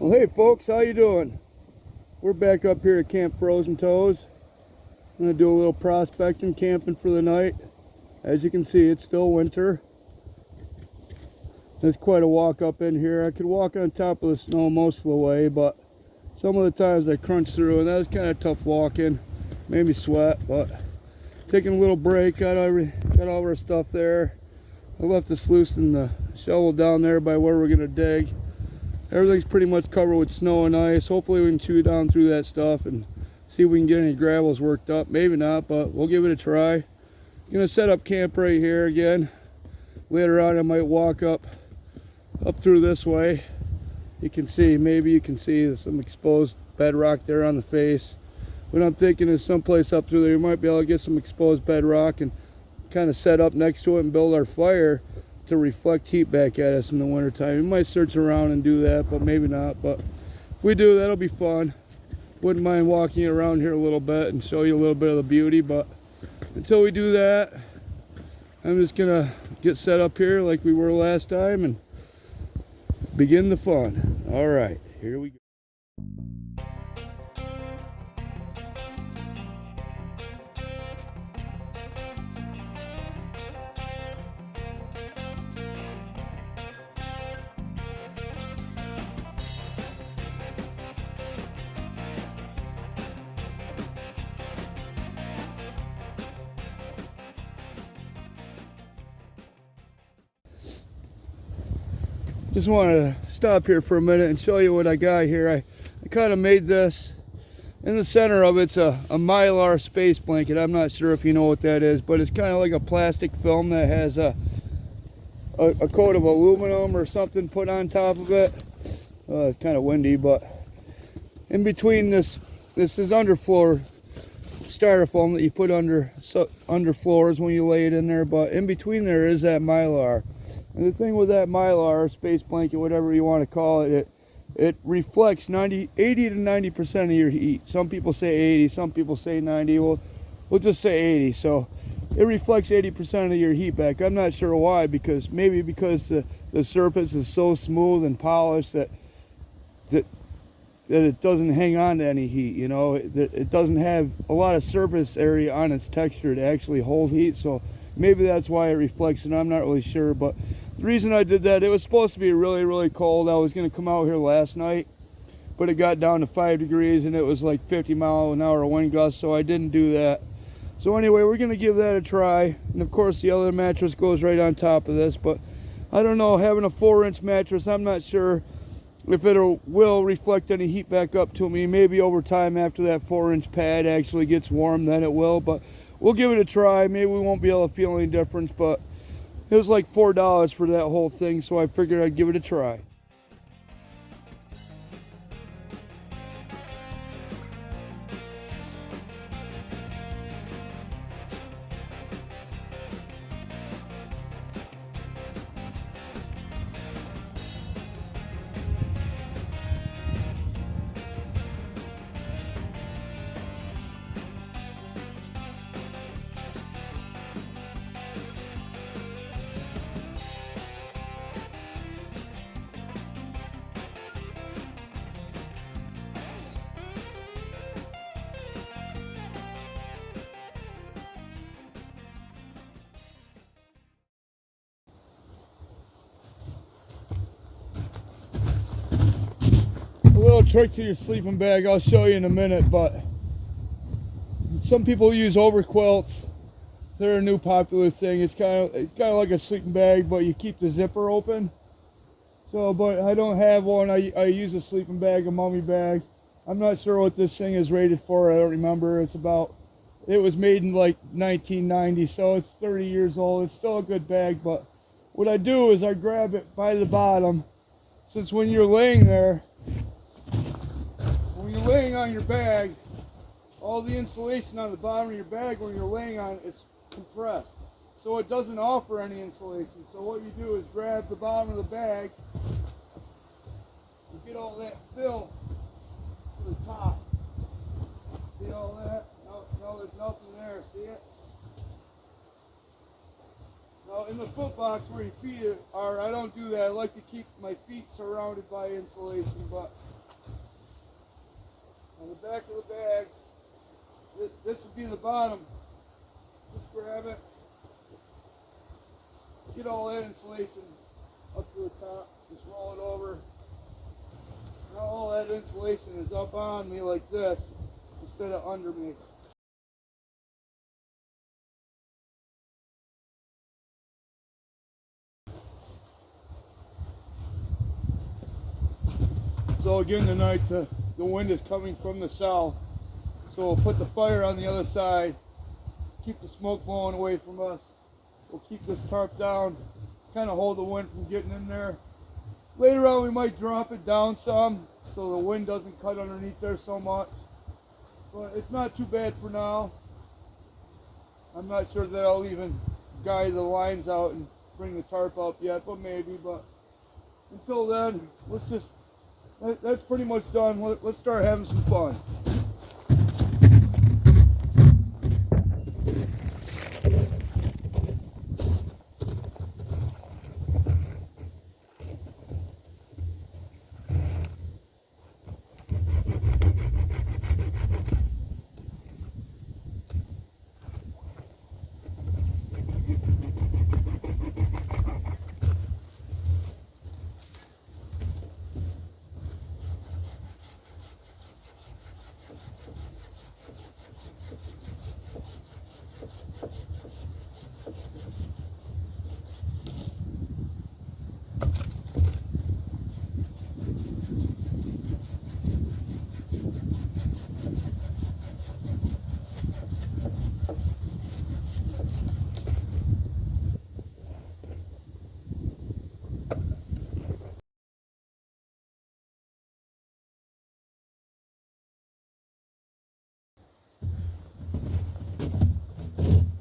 Well, hey folks, how you doing? We're back up here at Camp Frozen Toes. I'm going to do a little prospecting, camping for the night. As you can see, it's still winter. There's quite a walk up in here. I could walk on top of the snow most of the way, but some of the times I crunch through, and that was kind of tough walking. Made me sweat, but taking a little break. Got all our stuff there. I left the sluice and the shovel down there by where we're going to dig. Everything's pretty much covered with snow and ice. Hopefully we can chew down through that stuff and see if we can get any gravels worked up. Maybe not, but we'll give it a try. Gonna set up camp right here again. Later on I might walk up through this way. Maybe you can see there's some exposed bedrock there on the face. What I'm thinking is someplace up through there you might be able to get some exposed bedrock and kind of set up next to it and build our fire to reflect heat back at us in the wintertime. We might search around and do that, but maybe not. But if we do, that'll be fun. Wouldn't mind walking around here a little bit and show you a little bit of the beauty, but until we do that, I'm just gonna get set up here like we were last time and begin the fun. All right, here we go. Just wanted to stop here for a minute and show you what I got here. I kind of made this. In the center of it's a mylar space blanket. I'm not sure if you know what that is, but it's kind of like a plastic film that has a coat of aluminum or something put on top of it. It's kind of windy, but in between this is underfloor styrofoam that you put under floors when you lay it in there, but in between there is that mylar. And the thing with that mylar, space blanket, whatever you want to call it, it reflects 80 to 90% of your heat. Some people say 80, some people say 90. We'll just say 80. So it reflects 80% of your heat back. I'm not sure why, because maybe because the surface is so smooth and polished that it doesn't hang on to any heat. You know, it doesn't have a lot of surface area on its texture to actually hold heat. So maybe that's why it reflects it. I'm not really sure, but the reason I did that, it was supposed to be really, really cold. I was going to come out here last night, but it got down to 5 degrees and it was like 50-mile-an-hour wind gusts, so I didn't do that. So anyway, we're going to give that a try. And of course, the other mattress goes right on top of this, but I don't know, having a 4-inch mattress, I'm not sure if it will reflect any heat back up to me. Maybe over time after that 4-inch pad actually gets warm, then it will, but we'll give it a try. Maybe we won't be able to feel any difference, but it was like $4 for that whole thing, so I figured I'd give it a try. A little trick to your sleeping bag I'll show you in a minute, but some people use overquilts. They're a new popular thing. It's kind of like a sleeping bag, but you keep the zipper open. So, but I don't have one. I use a sleeping bag, a mummy bag. I'm not sure what this thing is rated for. I don't remember. It was made in like 1990, so it's 30 years old. It's still a good bag, but what I do is I grab it by the bottom, since when you're laying there, when you're laying on your bag, all the insulation on the bottom of your bag when you're laying on it is compressed. So it doesn't offer any insulation. So what you do is grab the bottom of the bag and get all that fill to the top. See all that? No, there's nothing there. See it? Now in the foot box where your feet are, I don't do that. I like to keep my feet surrounded by insulation, but On the back of the bag, this would be the bottom. Just grab it. Get all that insulation up to the top. Just roll it over. Now all that insulation is up on me like this instead of under me. So again tonight the wind is coming from the south. So we'll put the fire on the other side, keep the smoke blowing away from us. We'll keep this tarp down, kind of hold the wind from getting in there. Later on we might drop it down some so the wind doesn't cut underneath there so much. But it's not too bad for now. I'm not sure that I'll even guide the lines out and bring the tarp up yet, but maybe. But until then, that's pretty much done. Let's start having some fun.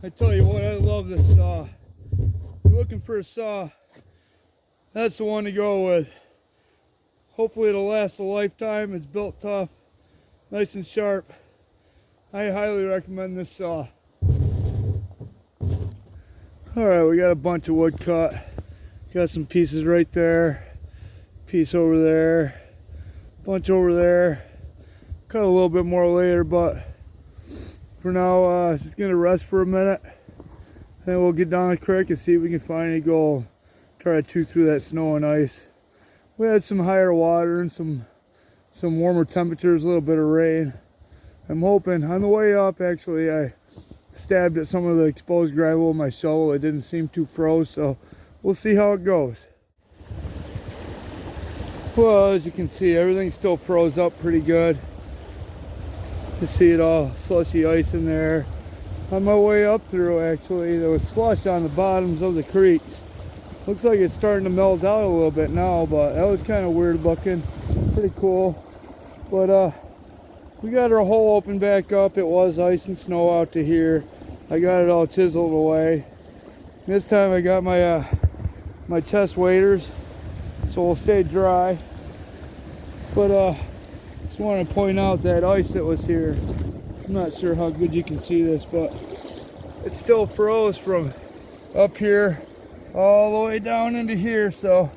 I tell you what, I love this saw. If you're looking for a saw, that's the one to go with. Hopefully it'll last a lifetime. It's built tough, nice and sharp. I highly recommend this saw. Alright, we got a bunch of wood cut. Got some pieces right there, piece over there, bunch over there. Cut a little bit more later, but for now, just gonna rest for a minute. Then we'll get down the creek and see if we can find any gold. Try to chew through that snow and ice. We had some higher water and some warmer temperatures, a little bit of rain. I'm hoping on the way up, actually, I stabbed at some of the exposed gravel with my shovel. It didn't seem too froze, so we'll see how it goes. Well, as you can see, everything still froze up pretty good. You see it all slushy ice in there. On my way up through, actually, there was slush on the bottoms of the creeks. Looks like it's starting to melt out a little bit now, but that was kind of weird looking. Pretty cool. But we got our hole open back up. It was ice and snow out to here. I got it all chiseled away. This time I got my my chest waders, so we'll stay dry. But just want to point out that ice that was here. I'm not sure how good you can see this, but it still froze from up here all the way down into here. So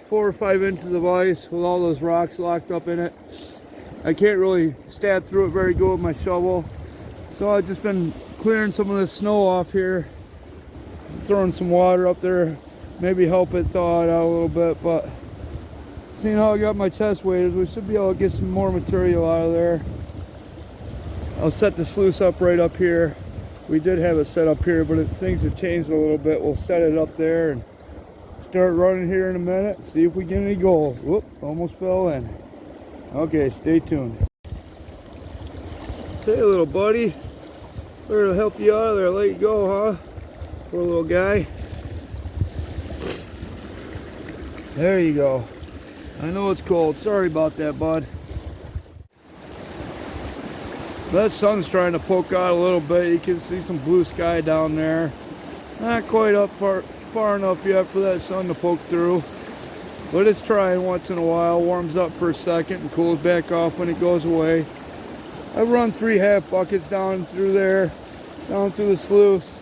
4 or 5 inches of ice with all those rocks locked up in it. I can't really stab through it very good with my shovel. So I've just been clearing some of this snow off here, throwing some water up there, maybe help it thaw it out a little bit. But seeing how I got my chest waders, we should be able to get some more material out of there. I'll set the sluice up right up here. We did have it set up here, but if things have changed a little bit, we'll set it up there and start running here in a minute. See if we get any gold. Whoop, almost fell in. Okay, stay tuned. Hey little buddy, we're to help you out of there, let you go, huh? Poor little guy. There you go. I know it's cold. Sorry about that, bud. That sun's trying to poke out a little bit. You can see some blue sky down there. Not quite up far enough yet for that sun to poke through. But it's trying once in a while. Warms up for a second and cools back off when it goes away. I've run 3 half buckets down through there, down through the sluice.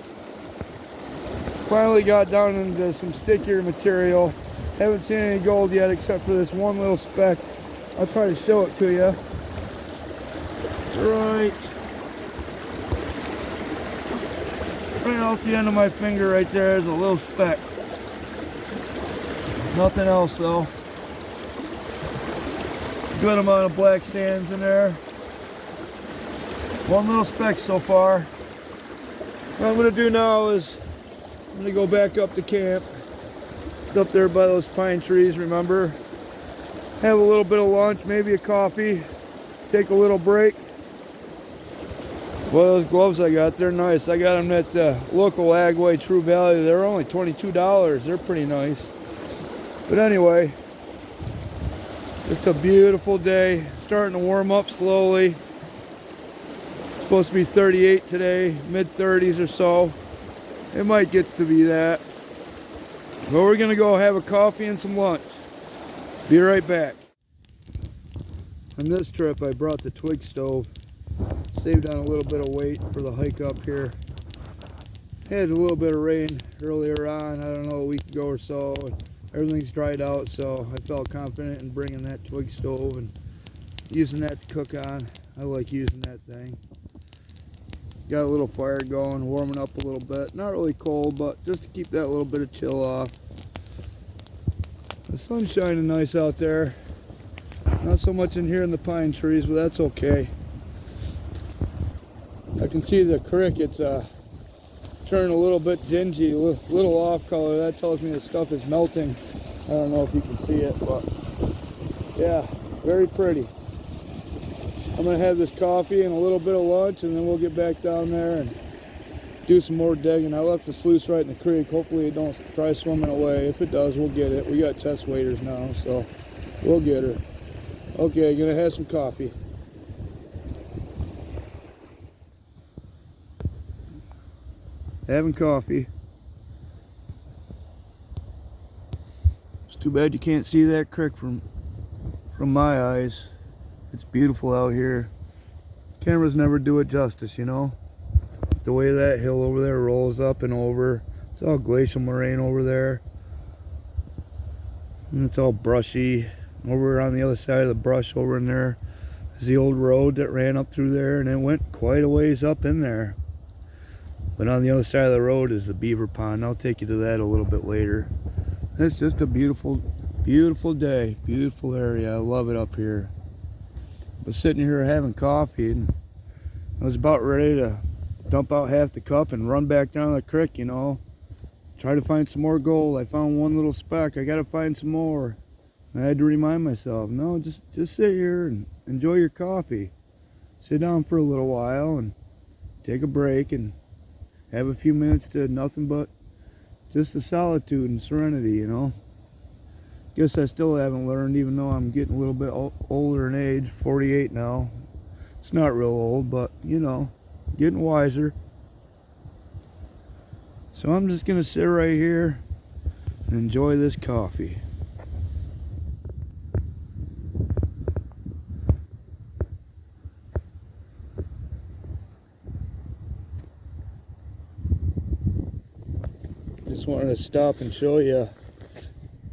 Finally got down into some stickier material. Haven't seen any gold yet except for this one little speck. I'll try to show it to you. right off the end of my finger right there is a little speck. Nothing else though. Good amount of black sands in there. One little speck so far. What I'm going to do now is I'm going to go back up to camp. It's up there by those pine trees, remember? Have a little bit of lunch, maybe a coffee. Take a little break. Well, those gloves I got, they're nice. I got them at the local Agway True Value. They're only $22. They're pretty nice. But anyway, just a beautiful day. Starting to warm up slowly. Supposed to be 38 today, mid-30s or so. It might get to be that. But we're gonna go have a coffee and some lunch. Be right back. On this trip, I brought the twig stove. Saved on a little bit of weight for the hike up here. Had a little bit of rain earlier on, I don't know, a week ago or so. And everything's dried out, so I felt confident in bringing that twig stove and using that to cook on. I like using that thing. Got a little fire going, warming up a little bit. Not really cold, but just to keep that little bit of chill off. The sun's shining nice out there. Not so much in here in the pine trees, but that's okay. I can see the crickets turn a little bit dingy, a little off color. That tells me the stuff is melting. I don't know if you can see it, but yeah, very pretty. I'm gonna have this coffee and a little bit of lunch, and then we'll get back down there and do some more digging. I left the sluice right in the creek. Hopefully it don't try swimming away. If it does, we'll get it. We got chest waders now, so we'll get her. Okay, gonna have some coffee. Having coffee. It's too bad you can't see that creek from my eyes. It's beautiful out here. Cameras never do it justice, you know. The way that hill over there rolls up and over. It's all glacial moraine over there. And it's all brushy. Over on the other side of the brush over in there is the old road that ran up through there, and it went quite a ways up in there. But on the other side of the road is the beaver pond. I'll take you to that a little bit later. It's just a beautiful, beautiful day. Beautiful area. I love it up here. But sitting here having coffee, and I was about ready to dump out half the cup and run back down the creek, you know. Try to find some more gold. I found one little speck. I gotta find some more. I had to remind myself, no, just sit here and enjoy your coffee. Sit down for a little while and take a break and have a few minutes to nothing but just the solitude and serenity, you know. Guess I still haven't learned, even though I'm getting a little bit older in age, 48 now. It's not real old, but, you know, getting wiser. So I'm just going to sit right here and enjoy this coffee. Just wanted to stop and show you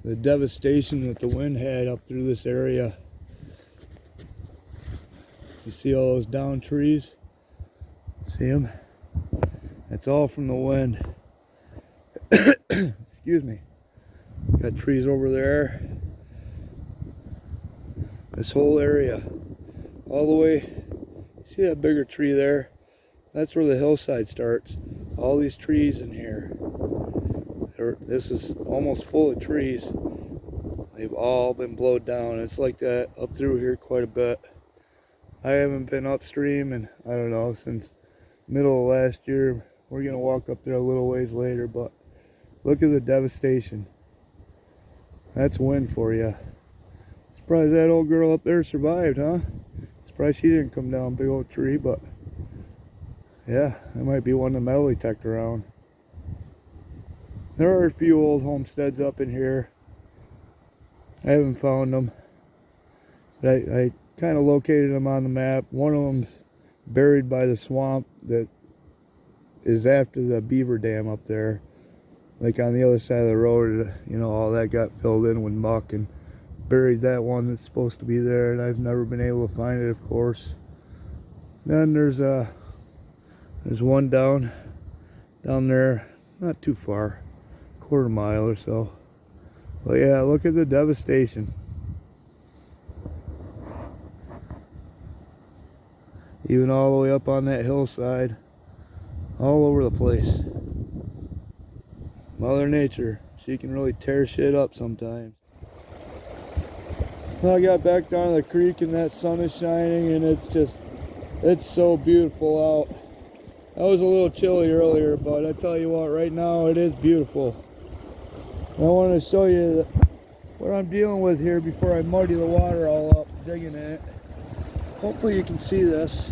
the devastation that the wind had up through this area. You see all those downed trees? See them? That's all from the wind. Excuse me. Got trees over there. This whole area. All the way. See that bigger tree there? That's where the hillside starts. All these trees in here. This is almost full of trees. They've all been blowed down. It's like that up through here quite a bit. I haven't been upstream and I don't know, since middle of last year. We're gonna walk up there a little ways later, but look at the devastation. That's wind for you. Surprised that old girl up there survived, huh? Surprised she didn't come down, big old tree, but yeah, that might be one the metal detector around. There are a few old homesteads up in here. I haven't found them. But I kind of located them on the map. One of them's buried by the swamp that is after the beaver dam up there. Like on the other side of the road, you know, all that got filled in with muck and buried that one that's supposed to be there, and I've never been able to find it, of course. Then there's one down there, not too far, quarter mile or so. But yeah, look at the devastation. Even all the way up on that hillside, all over the place. Mother Nature, she can really tear shit up sometimes. Well, I got back down to the creek and that sun is shining and it's so beautiful out. I was a little chilly earlier, but I tell you what, right now it is beautiful. I want to show you what I'm dealing with here before I muddy the water all up, digging in it. Hopefully you can see this.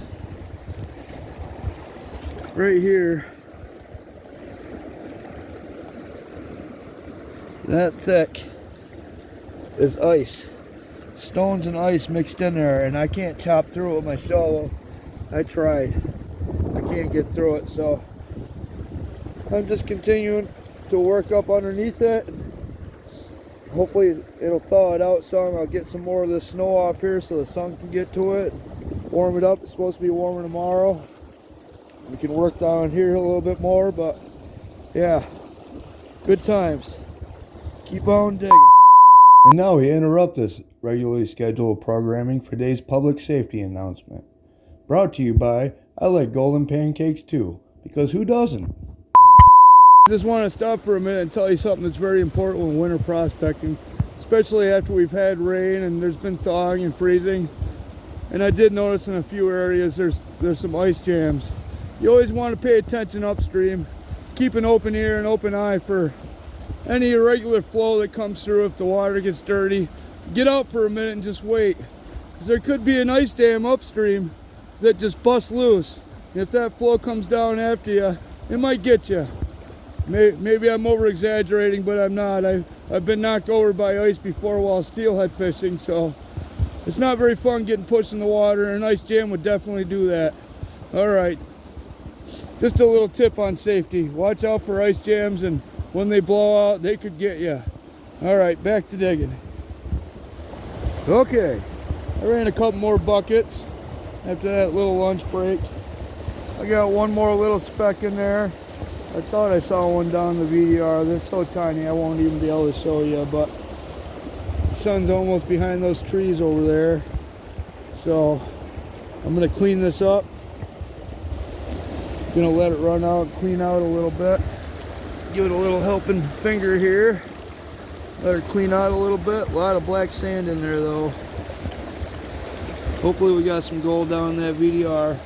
Right here, that thick is ice. Stones and ice mixed in there, and I can't chop through it with my shovel. I tried. I can't get through it, so I'm just continuing to work up underneath it. Hopefully it'll thaw it out some. I'll get some more of the snow off here so the sun can get to it. Warm it up. It's supposed to be warmer tomorrow. We can work down here a little bit more, but yeah, good times. Keep on digging. And now we interrupt this regularly scheduled programming for today's public safety announcement. Brought to you by I Like Golden Pancakes Too, because who doesn't? I just want to stop for a minute and tell you something that's very important when winter prospecting, especially after we've had rain and there's been thawing and freezing. And I did notice in a few areas there's some ice jams. You always want to pay attention upstream. Keep an open ear and open eye for any irregular flow that comes through. If the water gets dirty, get out for a minute and just wait. Because there could be an ice dam upstream that just busts loose. And if that flow comes down after you, it might get you. Maybe I'm over exaggerating, but I'm not. I've been knocked over by ice before while steelhead fishing, so it's not very fun getting pushed in the water, and an ice jam would definitely do that. All right, just a little tip on safety. Watch out for ice jams, and when they blow out, they could get you. All right, back to digging. Okay, I ran a couple more buckets after that little lunch break. I got one more little speck in there. I thought I saw one down the VDR. They're so tiny I won't even be able to show you, but the sun's almost behind those trees over there. So I'm gonna clean this up. Gonna let it run out, clean out a little bit. Give it a little helping finger here. Let it clean out a little bit. A lot of black sand in there though. Hopefully we got some gold down in that VDR.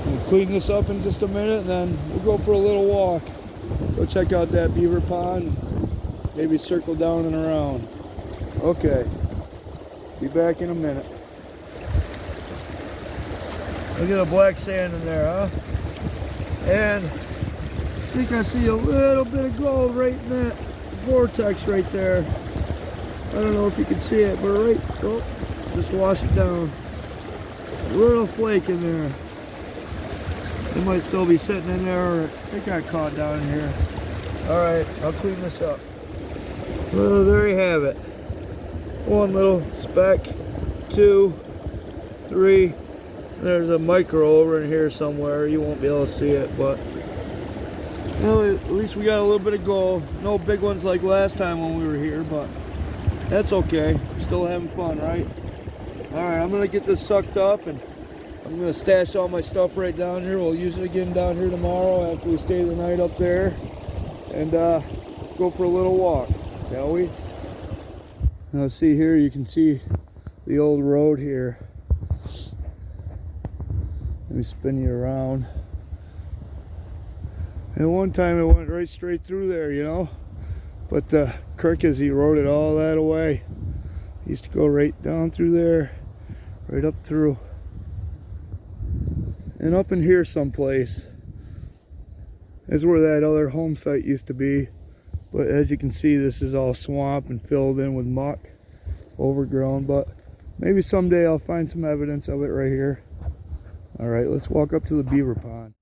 We'll clean this up in just a minute and then we'll go for a little walk. Go check out that beaver pond. Maybe circle down and around. Okay. Be back in a minute. Look at the black sand in there, huh? And I think I see a little bit of gold right in that vortex right there. I don't know if you can see it, but right, oh, just wash it down. A little flake in there. It might still be sitting in there, or it got caught down in here. All right, I'll clean this up. Well, there you have it. One little speck, 2, 3. There's a micro over in here somewhere. You won't be able to see it, but well, at least we got a little bit of gold. No big ones like last time when we were here, but that's okay. We're still having fun, right? All right, I'm gonna get this sucked up and I'm gonna stash all my stuff right down here. We'll use it again down here tomorrow after we stay the night up there. And let's go for a little walk, shall we? Now see here, you can see the old road here. Let me spin you around. And one time it went right straight through there, you know. But the crickets, he rode it all that away. He used to go right down through there, right up through. And up in here someplace is where that other home site used to be. But as you can see, this is all swamp and filled in with muck, overgrown. But maybe someday I'll find some evidence of it right here. All right, let's walk up to the beaver pond.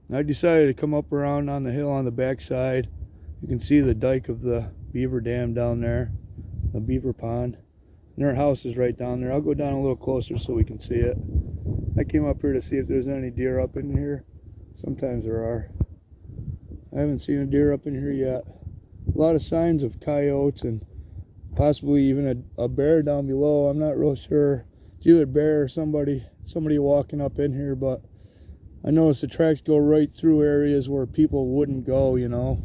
And I decided to come up around on the hill on the backside. You can see the dike of the beaver dam down there, the beaver pond. And their house is right down there. I'll go down a little closer so we can see it. I came up here to see if there's any deer up in here. Sometimes there are. I haven't seen a deer up in here yet. A lot of signs of coyotes and possibly even a bear down below. I'm not real sure. It's either a bear or somebody walking up in here, but I noticed the tracks go right through areas where people wouldn't go, you know,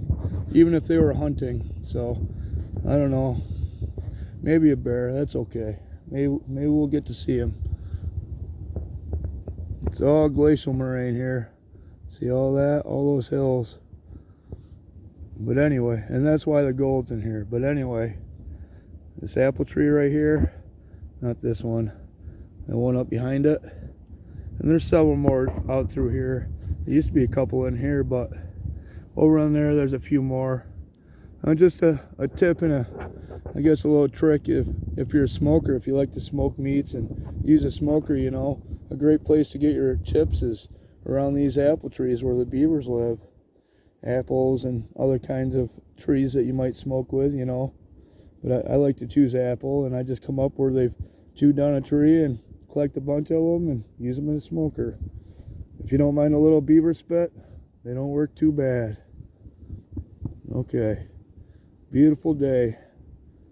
even if they were hunting. So I don't know. Maybe a bear. That's okay. Maybe we'll get to see him. It's all glacial moraine here. See all that? All those hills. But anyway, and that's why the gold's in here. But anyway, this apple tree right here, not this one, the one up behind it. And there's several more out through here. There used to be a couple in here, but over on there's a few more. Just a tip and I guess a little trick if you're a smoker, if you like to smoke meats and use a smoker, you know, a great place to get your chips is around these apple trees where the beavers live. Apples and other kinds of trees that you might smoke with, you know. But I like to choose apple, and I just come up where they've chewed down a tree and collect a bunch of them and use them in a smoker. If you don't mind a little beaver spit, they don't work too bad. Okay, beautiful day.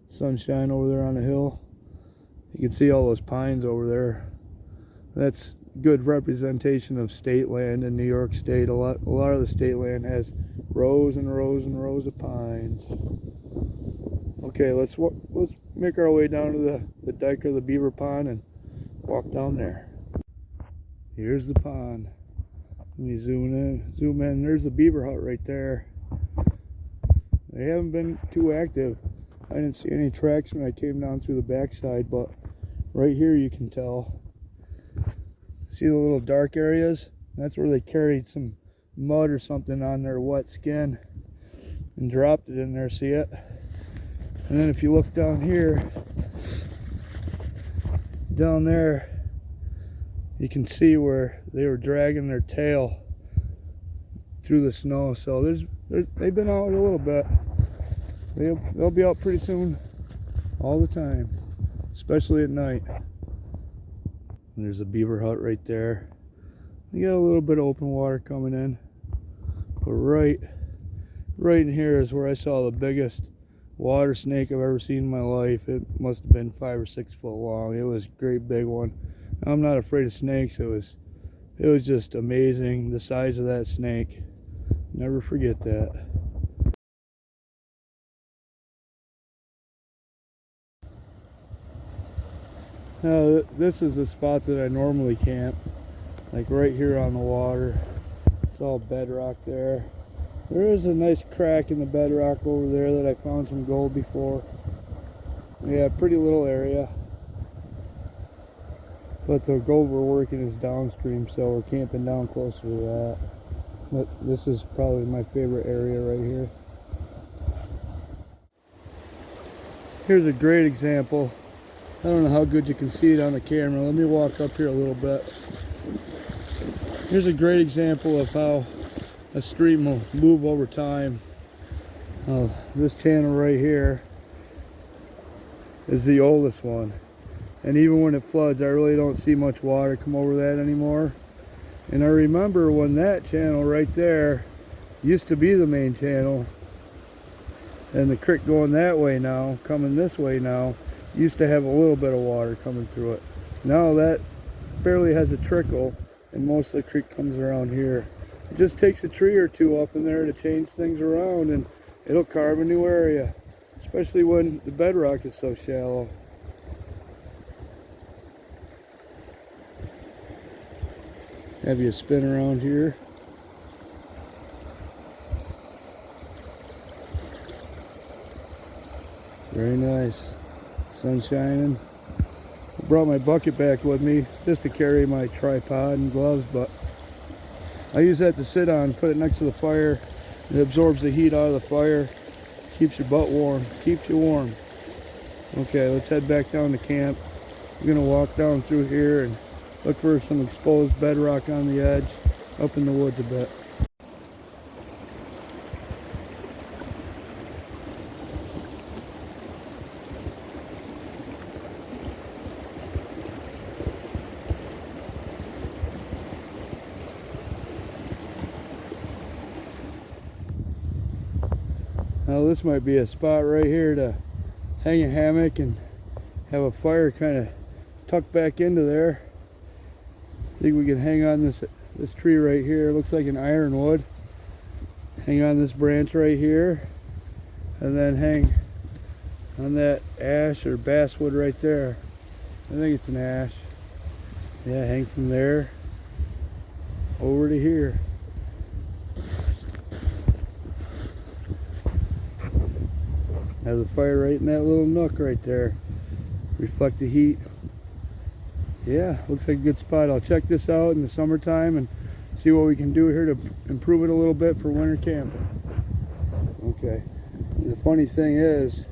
Sunshine over there on the hill. You can see all those pines over there. That's good representation of state land in New York State. A lot of the state land has rows and rows and rows of pines. Okay, let's make our way down to the dike or the beaver pond and walk down there. Here's the pond. Let me zoom in. There's the beaver hut right there. They haven't been too active. I didn't see any tracks when I came down through the backside, but right here you can tell. See the little dark areas? That's where they carried some mud or something on their wet skin and dropped it in there, see it? And then if you look down here, down there, you can see where they were dragging their tail through the snow. So they've been out a little bit. They'll be out pretty soon, all the time, especially at night. And there's a beaver hut right there. You got a little bit of open water coming in, but right in here is where I saw the biggest water snake I've ever seen in my life. It must have been 5 or 6 foot long. It was a great big one. I'm not afraid of snakes. It was just amazing, the size of that snake. Never forget that. Now this is the spot that I normally camp, like right here on the water. It's all bedrock there. There is a nice crack in the bedrock over there that I found some gold before. Yeah, pretty little area. But the gold we're working is downstream, so we're camping down closer to that. But this is probably my favorite area right here. Here's a great example. I don't know how good you can see it on the camera. Let me walk up here a little bit. Here's a great example of how a stream will move over time. This channel right here is the oldest one. And even when it floods, I really don't see much water come over that anymore. And I remember when that channel right there used to be the main channel, and the creek going that way now, coming this way now, used to have a little bit of water coming through it. Now that barely has a trickle, and most of the creek comes around here. It just takes a tree or two up in there to change things around, and it'll carve a new area, especially when the bedrock is so shallow. Have you spin around here. Very nice. Sun shining. I brought my bucket back with me just to carry my tripod and gloves, but I use that to sit on, put it next to the fire. It absorbs the heat out of the fire, keeps your butt warm, keeps you warm. Okay, let's head back down to camp. We're gonna walk down through here and look for some exposed bedrock on the edge, up in the woods a bit. Now this might be a spot right here to hang a hammock and have a fire kind of tucked back into there. See if we can hang on this tree right here. It looks like an ironwood. Hang on this branch right here, and then hang on that ash or basswood right there. I think it's an ash. Yeah, hang from there over to here. Have the fire right in that little nook right there. Reflect the heat. Yeah, looks like a good spot. I'll check this out in the summertime and see what we can do here to improve it a little bit for winter camping. Okay. The funny thing is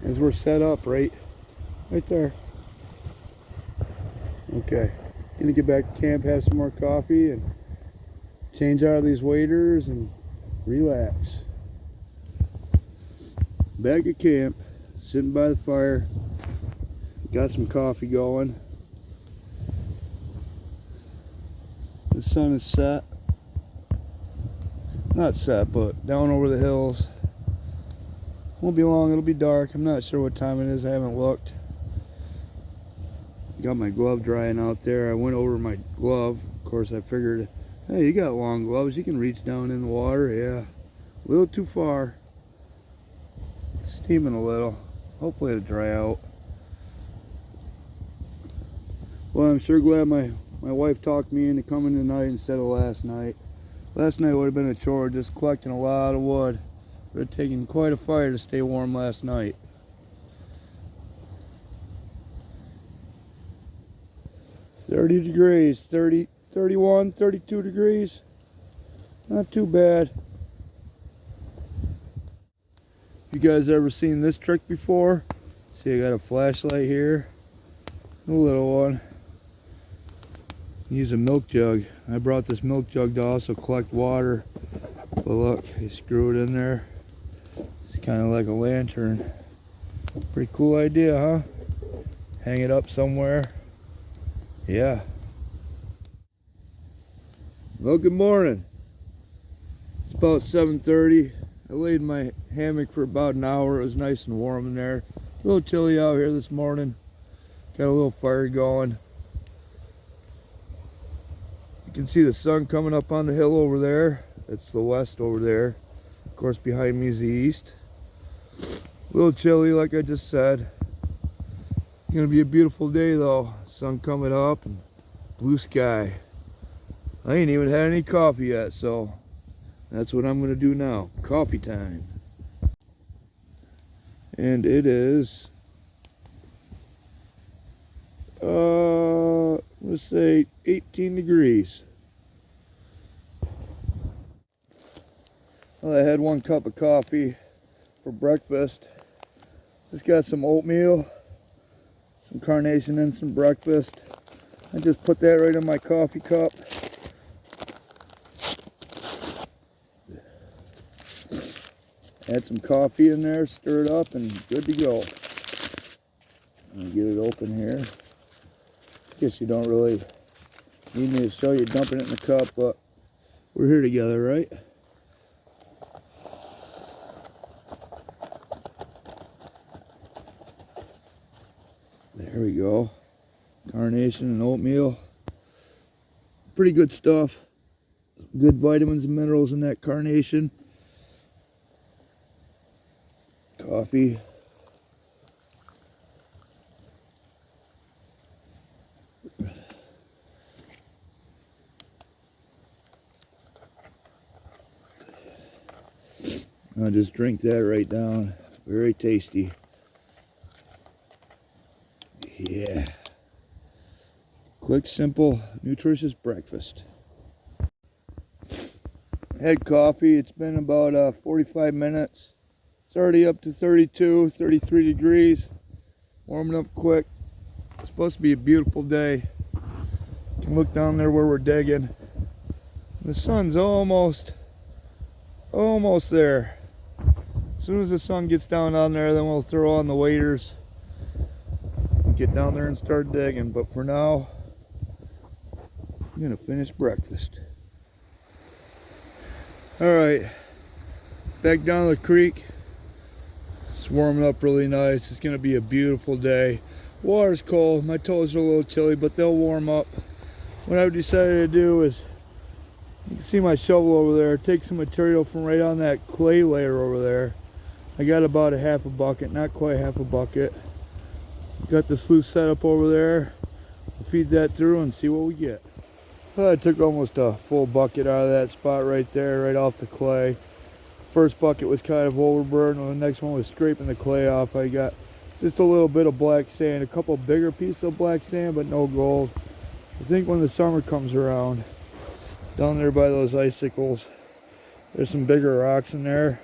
we're set up right there. Okay. Gonna get back to camp, have some more coffee, and change out of these waders and relax. Back at camp, sitting by the fire. Got some coffee going. The sun is set. Not set, but down over the hills. Won't be long, it'll be dark. I'm not sure what time it is, I haven't looked. Got my glove drying out there. I went over my glove. Of course, I figured, hey, you got long gloves. You can reach down in the water. Yeah, a little too far. Steaming a little. Hopefully it'll dry out. Well, I'm sure glad my wife talked me into coming tonight instead of last night. Last night would have been a chore, just collecting a lot of wood. Would have taken quite a fire to stay warm last night. $30 degrees, 30, 31, 32 degrees. Not too bad. You guys ever seen this trick before? See, I got a flashlight here. A little one. Use a milk jug. I brought this milk jug to also collect water. But look, you screw it in there. It's kind of like a lantern. Pretty cool idea, huh? Hang it up somewhere. Yeah. Well, good morning. It's about 7:30. I laid in my hammock for about an hour. It was nice and warm in there. A little chilly out here this morning. Got a little fire going. You can see the sun coming up on the hill over there. That's the west over there. Of course, behind me is the east. A little chilly, like I just said. It's gonna be a beautiful day though. Sun coming up and blue sky. I ain't even had any coffee yet, so that's what I'm gonna do now. Coffee time. And it is let's say 18 degrees. Well, I had 1 cup of coffee for breakfast. Just got some oatmeal, some carnation and some breakfast. I just put that right in my coffee cup. Add some coffee in there, stir it up, and good to go. Let me get it open here. Guess you don't really need me to show you dumping it in the cup, but we're here together, right? There we go. Carnation and oatmeal. Pretty good stuff. Good vitamins and minerals in that carnation. Coffee. I'll just drink that right down. Very tasty. Yeah. Quick, simple, nutritious breakfast. Had coffee. It's been about 45 minutes. It's already up to 32, 33 degrees. Warming up quick. It's supposed to be a beautiful day. You can look down there where we're digging. The sun's almost there. As soon as the sun gets down on there, then we'll throw on the waders. Get down there and start digging. But for now, I'm gonna finish breakfast. All right. Back down to the creek. It's warming up really nice. It's gonna be a beautiful day. Water's cold. My toes are a little chilly, but they'll warm up. What I've decided to do is, you can see my shovel over there, take some material from right on that clay layer over there. I got about a half a bucket, not quite half a bucket. Got the sluice set up over there. We'll feed that through and see what we get. Well, I took almost a full bucket out of that spot right there, right off the clay. First bucket was kind of overburdened, and the next one was scraping the clay off. I got just a little bit of black sand, a couple bigger pieces of black sand, but no gold. I think when the summer comes around, down there by those icicles, there's some bigger rocks in there.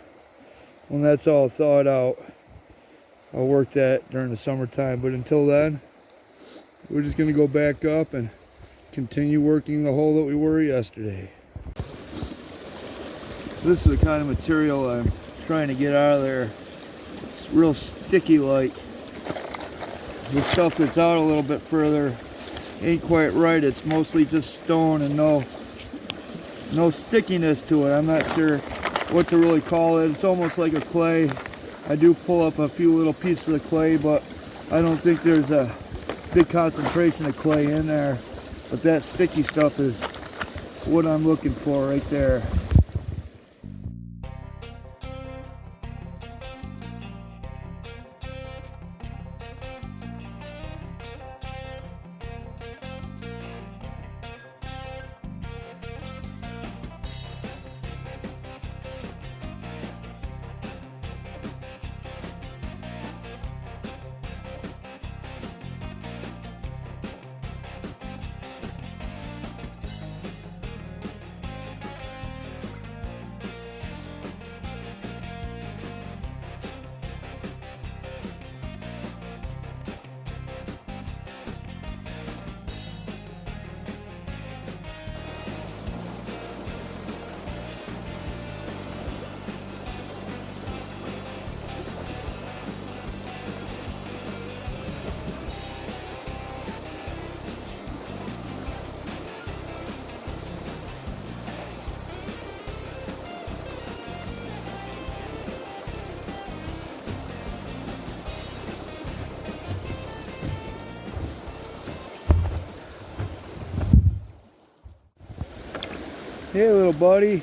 When that's all thawed out, I'll work that during the summertime. But until then, we're just going to go back up and continue working the hole that we were yesterday. This is the kind of material I'm trying to get out of there. It's real sticky like. The stuff that's out a little bit further ain't quite right. It's mostly just stone and no stickiness to it. I'm not sure what to really call it. It's almost like a clay. I do pull up a few little pieces of clay, but I don't think there's a big concentration of clay in there. But that sticky stuff is what I'm looking for right there. Hey little buddy.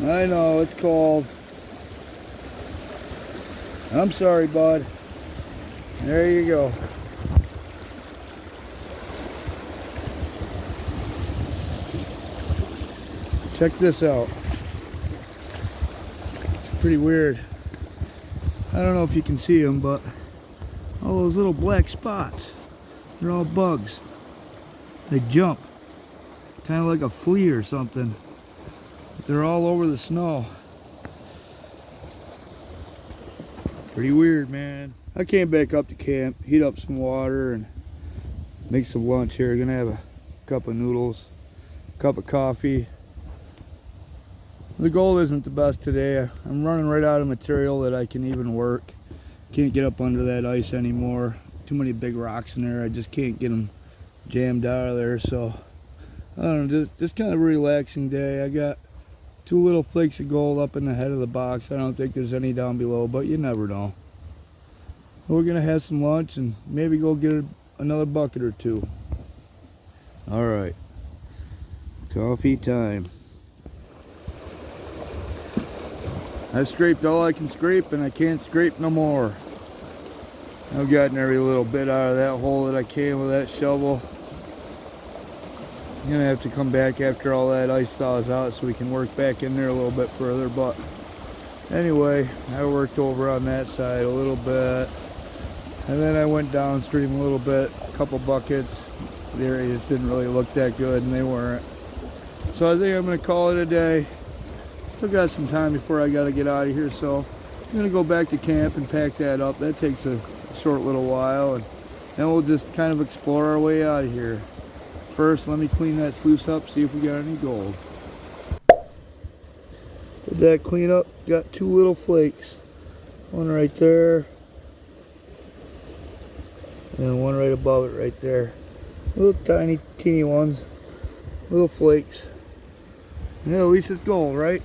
I know, it's cold. I'm sorry, bud. There you go. Check this out. It's pretty weird. I don't know if you can see them, but all those little black spots, they're all bugs. They jump. Kind of like a flea or something. But they're all over the snow. Pretty weird, man. I came back up to camp, heat up some water and make some lunch here. Gonna have a cup of noodles, a cup of coffee. The goal isn't the best today. I'm running right out of material that I can even work. Can't get up under that ice anymore. Too many big rocks in there. I just can't get them jammed out of there. So I don't know, just kind of a relaxing day. I got 2 little flakes of gold up in the head of the box. I don't think there's any down below, but you never know. So we're gonna have some lunch and maybe go get another bucket or 2. All right, coffee time. I scraped all I can scrape and I can't scrape no more. I've gotten every little bit out of that hole that I can with that shovel. I'm gonna have to come back after all that ice thaws out so we can work back in there a little bit further. But anyway, I worked over on that side a little bit, and then I went downstream a little bit, a couple buckets. The areas didn't really look that good, and they weren't. So I think I'm gonna call it a day. Still got some time before I gotta get out of here, so I'm gonna go back to camp and pack that up. That takes a short little while, and then we'll just kind of explore our way out of here. First, let me clean that sluice up, see if we got any gold. Did that clean up, got 2 little flakes. One right there, and one right above it right there. Little tiny, teeny ones, little flakes. Yeah, at least it's gold, right?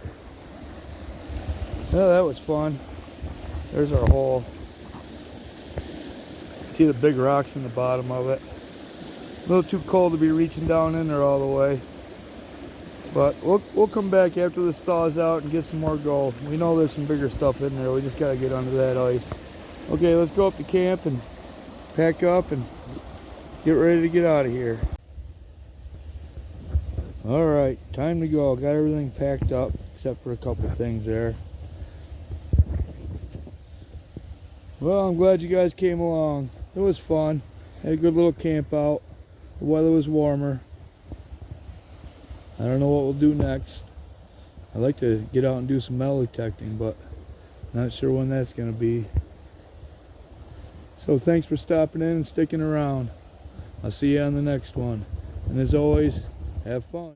Oh, that was fun. There's our hole. See the big rocks in the bottom of it. A little too cold to be reaching down in there all the way. But we'll come back after this thaws out and get some more gold. We know there's some bigger stuff in there. We just gotta get under that ice. Okay, let's go up to camp and pack up and get ready to get out of here. Alright, time to go. Got everything packed up except for a couple things there. Well, I'm glad you guys came along. It was fun. Had a good little camp out. The weather was warmer. I don't know what we'll do next. I'd like to get out and do some metal detecting, but not sure when that's going to be. So thanks for stopping in and sticking around. I'll see you on the next one. And as always, have fun.